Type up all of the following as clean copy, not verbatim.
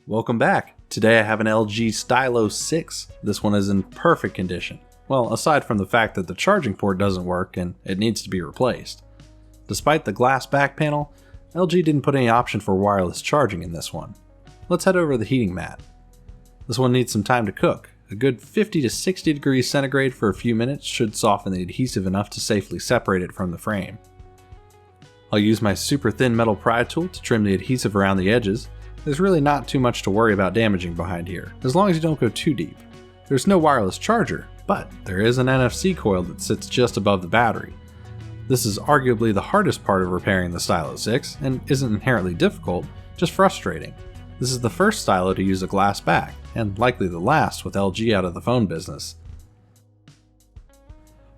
Welcome back. Today I have an LG Stylo 6. This one is in perfect condition. Well, aside from the fact that the charging port doesn't work and it needs to be replaced. Despite the glass back panel, LG didn't put any option for wireless charging in this one. Let's head over to the heating mat. This one needs some time to cook. A good 50 to 60 degrees centigrade for a few minutes should soften the adhesive enough to safely separate it from the frame. I'll use my super thin metal pry tool to trim the adhesive around the edges. There's really not too much to worry about damaging behind here, as long as you don't go too deep. There's no wireless charger, but there is an NFC coil that sits just above the battery. This is arguably the hardest part of repairing the Stylo 6, and isn't inherently difficult, just frustrating. This is the first Stylo to use a glass back, and likely the last with LG out of the phone business.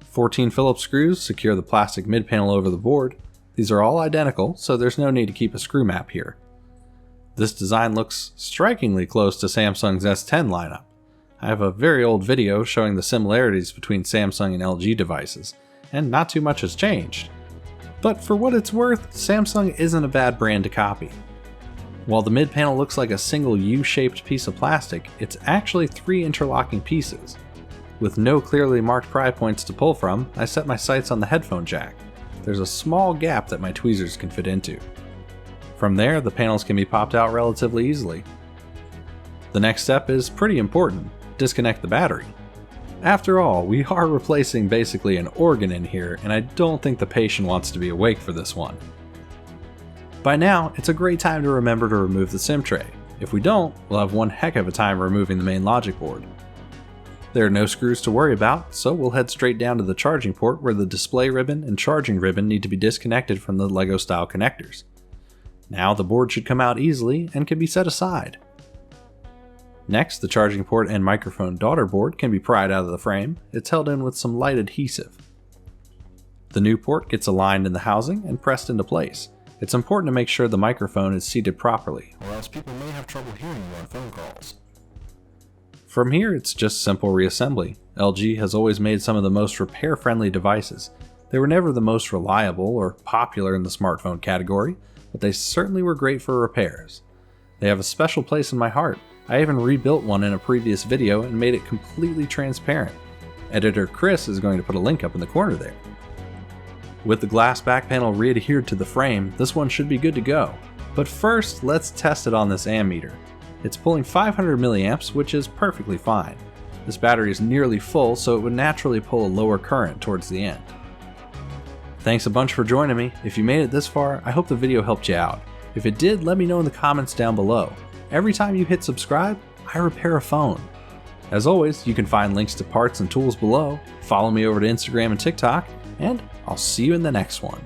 14 Phillips screws secure the plastic mid panel over the board. These are all identical, so there's no need to keep a screw map here. This design looks strikingly close to Samsung's S10 lineup. I have a very old video showing the similarities between Samsung and LG devices, and not too much has changed. But for what it's worth, Samsung isn't a bad brand to copy. While the mid panel looks like a single U-shaped piece of plastic, it's actually 3 interlocking pieces. With no clearly marked pry points to pull from, I set my sights on the headphone jack. There's a small gap that my tweezers can fit into. From there, the panels can be popped out relatively easily. The next step is pretty important: disconnect the battery. After all, we are replacing basically an organ in here, and I don't think the patient wants to be awake for this one. By now, it's a great time to remember to remove the SIM tray. If we don't, we'll have one heck of a time removing the main logic board. There are no screws to worry about, so we'll head straight down to the charging port where the display ribbon and charging ribbon need to be disconnected from the Lego style connectors. Now the board should come out easily and can be set aside. Next, the charging port and microphone daughter board can be pried out of the frame. It's held in with some light adhesive. The new port gets aligned in the housing and pressed into place. It's important to make sure the microphone is seated properly, or else people may have trouble hearing you on phone calls. From here, it's just simple reassembly. LG has always made some of the most repair-friendly devices. They were never the most reliable or popular in the smartphone category, but they certainly were great for repairs. They have a special place in my heart. I even rebuilt one in a previous video and made it completely transparent. Editor Chris is going to put a link up in the corner there. With the glass back panel re-adhered to the frame, this one should be good to go. But first, let's test it on this ammeter. It's pulling 500 milliamps, which is perfectly fine. This battery is nearly full, so it would naturally pull a lower current towards the end. Thanks a bunch for joining me. If you made it this far, I hope the video helped you out. If it did, let me know in the comments down below. Every time you hit subscribe, I repair a phone. As always, you can find links to parts and tools below. Follow me over to Instagram and TikTok, and I'll see you in the next one.